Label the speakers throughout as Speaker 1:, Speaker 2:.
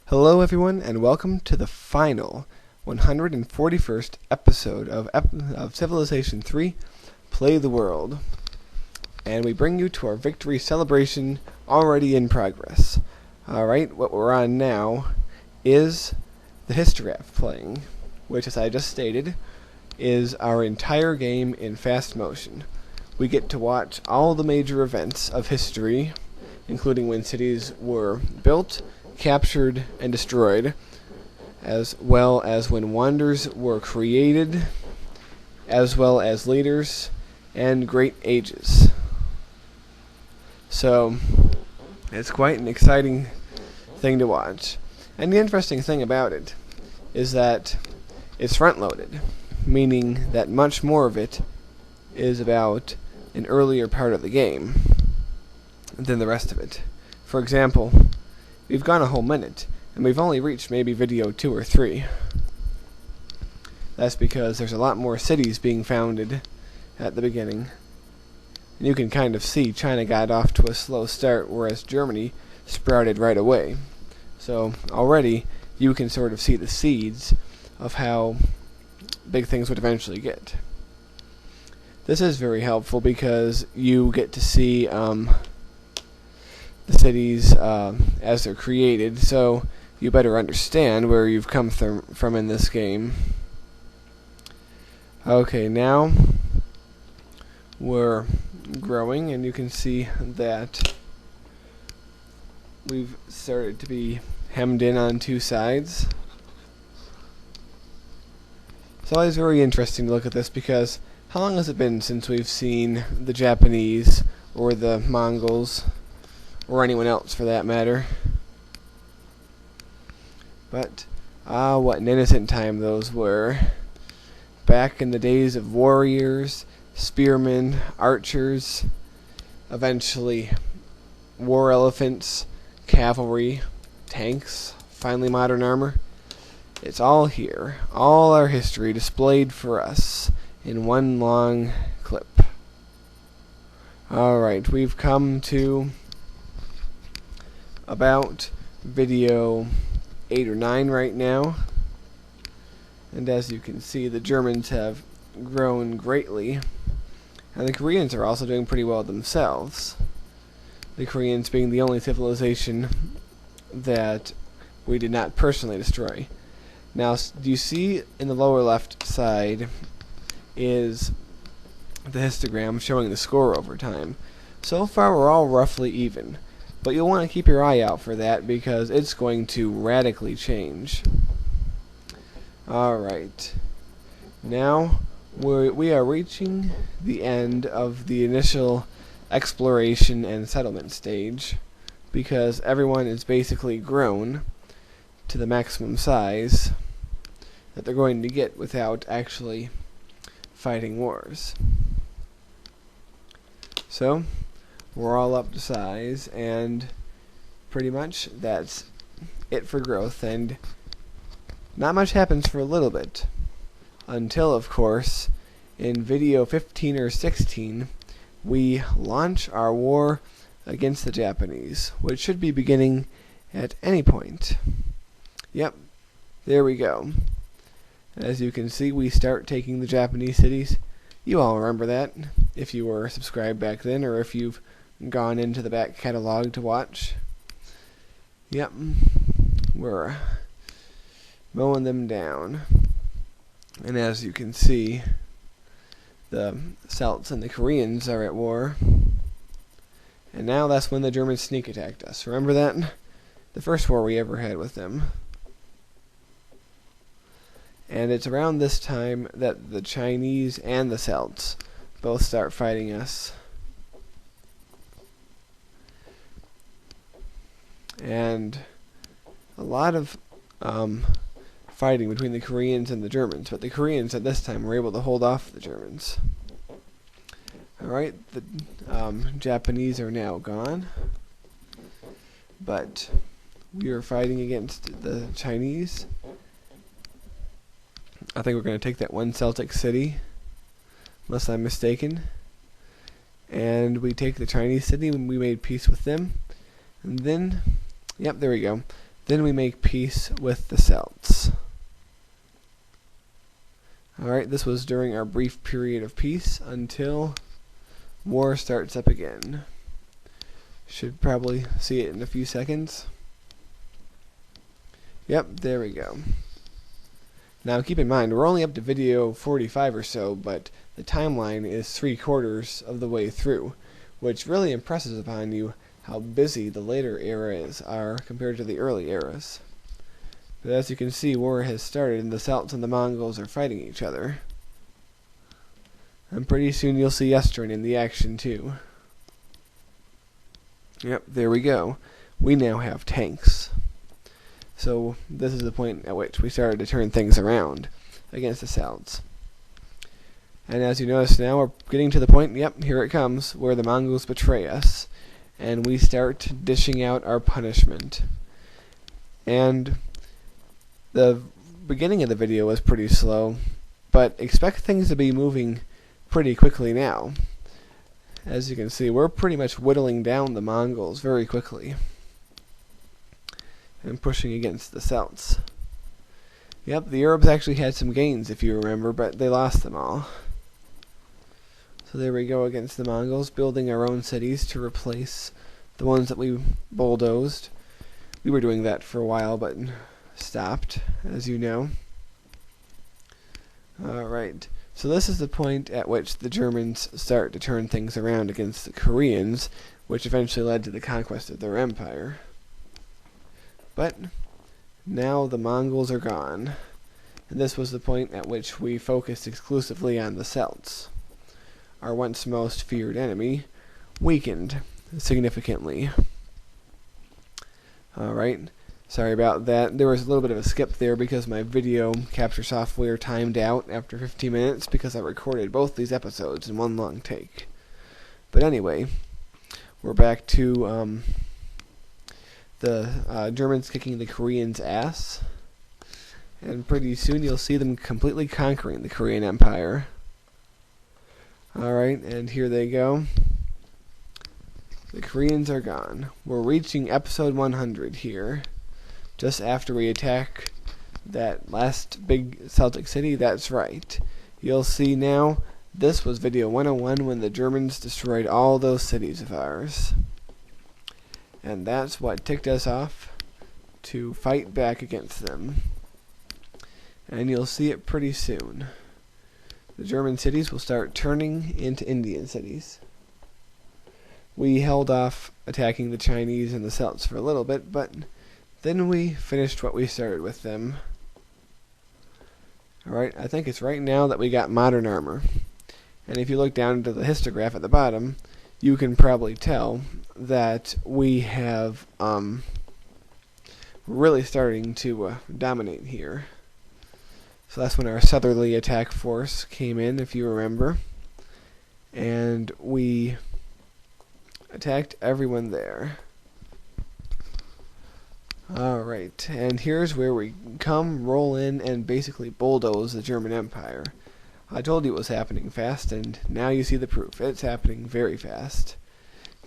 Speaker 1: Hello everyone, and welcome to the final 141st episode of Civilization 3, Play the World. And we bring you to our victory celebration already in progress. Alright, what we're on now is the Histograph playing, which, as I just stated, is our entire game in fast motion. We get to watch all the major events of history, including when cities were built, captured, and destroyed, as well as when wonders were created, as well as leaders and great ages. So, it's quite an exciting thing to watch. And the interesting thing about it is that it's front-loaded, meaning that much more of it is about an earlier part of the game than the rest of it. For example, we've gone a whole minute, and we've only reached maybe video 2 or 3. That's because there's a lot more cities being founded at the beginning. And you can kind of see China got off to a slow start, whereas Germany sprouted right away. So already you can sort of see the seeds of how big things would eventually get. This is very helpful because you get to see the cities as they're created, so you better understand where you've come from in this game. Okay, now we're growing, and you can see that we've started to be hemmed in on two sides. It's always very interesting to look at this because how long has it been since we've seen the Japanese or the Mongols or anyone else for that matter? But what an innocent time those were. Back in the days of warriors, spearmen, archers, eventually war elephants, cavalry, tanks, finally modern armor. It's all here, all our history displayed for us in one long clip. Alright, we've come to about video 8 or 9 right now. And as you can see, the Germans have grown greatly. And the Koreans are also doing pretty well themselves. The Koreans being the only civilization that we did not personally destroy. Now, do you see in the lower left side is the histogram showing the score over time. So far we're all roughly even, but you'll want to keep your eye out for that because it's going to radically change. Alright, now we are reaching the end of the initial exploration and settlement stage because everyone is basically grown to the maximum size that they're going to get without actually fighting wars. So we're all up to size, and pretty much that's it for growth, and not much happens for a little bit until, of course, in video 15 or 16 we launch our war against the Japanese, which should be beginning at any point. Yep, there we go. As you can see, we start taking the Japanese cities. You all remember that, if you were subscribed back then, or if you've gone into the back catalog to watch. Yep, we're mowing them down. And as you can see, the Celts and the Koreans are at war. And now that's when the Germans sneak attacked us. Remember that? The first war we ever had with them. And it's around this time that the Chinese and the Celts both start fighting us. And a lot of fighting between the Koreans and the Germans, but the Koreans at this time were able to hold off the Germans. Alright, the Japanese are now gone, but we are fighting against the Chinese. I think we're going to take that one Celtic city, unless I'm mistaken. And we take the Chinese city when we made peace with them. And then, yep, there we go. Then we make peace with the Celts. Alright, this was during our brief period of peace until war starts up again. Should probably see it in a few seconds. Yep, there we go. Now keep in mind, we're only up to video 45 or so, but the timeline is 3/4 of the way through, which really impresses upon you how busy the later eras are compared to the early eras. But as you can see, war has started and the Celts and the Mongols are fighting each other. And pretty soon you'll see Estrin in the action too. Yep, there we go. We now have tanks. So this is the point at which we started to turn things around against the Celts. And as you notice now, we're getting to the point, yep, here it comes, where the Mongols betray us, and we start dishing out our punishment. And the beginning of the video was pretty slow, but expect things to be moving pretty quickly now. As you can see, we're pretty much whittling down the Mongols very quickly and pushing against the Celts. Yep, the Arabs actually had some gains, if you remember, but they lost them all. So there we go against the Mongols, building our own cities to replace the ones that we bulldozed. We were doing that for a while, but stopped, as you know. Alright, so this is the point at which the Germans start to turn things around against the Koreans, which eventually led to the conquest of their empire. But now the Mongols are gone, and this was the point at which we focused exclusively on the Celts. Our once most feared enemy weakened significantly. Alright, sorry about that. There was a little bit of a skip there because my video capture software timed out after 15 minutes because I recorded both these episodes in one long take. But anyway, we're back to the Germans kicking the Koreans' ass, and pretty soon you'll see them completely conquering the Korean Empire. Alright, and here they go. The Koreans are gone. We're reaching episode 100 here, just after we attack that last big Celtic city. That's right. You'll see now, this was video 101 when the Germans destroyed all those cities of ours. And that's what ticked us off to fight back against them. And you'll see it pretty soon. The German cities will start turning into Indian cities. We held off attacking the Chinese and the Celts for a little bit, but then we finished what we started with them. Alright, I think it's right now that we got modern armor. And if you look down to the histograph at the bottom, you can probably tell that we have really starting to dominate here. So that's when our southerly attack force came in, if you remember, and we attacked everyone there. Alright, and here's where we roll in and basically bulldoze the German Empire. I told you it was happening fast, and now you see the proof. It's happening very fast.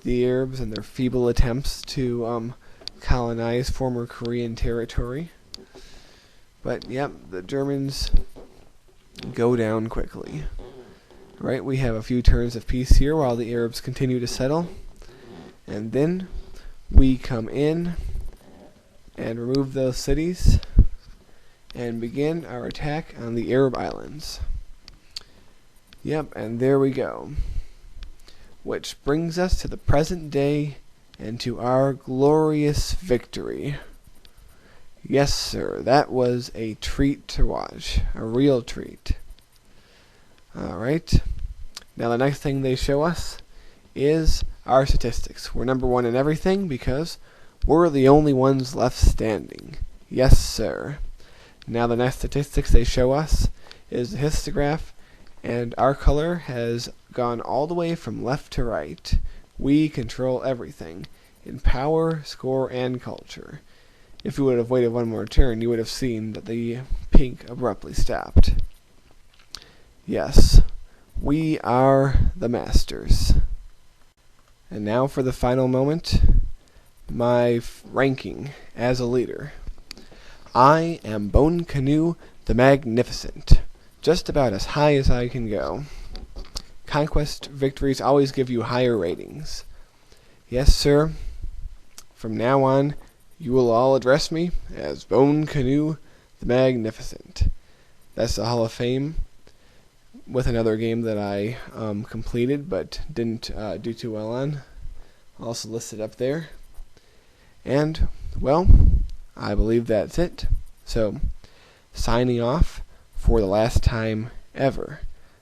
Speaker 1: The Arabs and their feeble attempts to colonize former Korean territory. But, yep, the Germans go down quickly. Right, we have a few turns of peace here while the Arabs continue to settle. And then we come in and remove those cities and begin our attack on the Arab islands. Yep, and there we go. Which brings us to the present day and to our glorious victory. Yes, sir, that was a treat to watch. A real treat. Alright. Now the next thing they show us is our statistics. We're number one in everything because we're the only ones left standing. Yes, sir. Now the next statistics they show us is the histograph, and our color has gone all the way from left to right. We control everything in power, score, and culture. If you would have waited one more turn, you would have seen that the pink abruptly stopped. Yes, we are the masters. And now for the final moment, my ranking as a leader. I am Bone Canoe the Magnificent, just about as high as I can go. Conquest victories always give you higher ratings. Yes, sir. From now on, you will all address me as Bone Canoe the Magnificent. That's the Hall of Fame with another game that I completed but didn't do too well on. Also listed up there. And, well, I believe that's it. So, signing off for the last time ever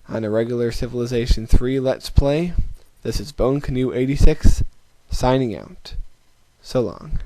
Speaker 1: on a regular Civilization 3 Let's Play. This is Bone Canoe 86 signing out. So long.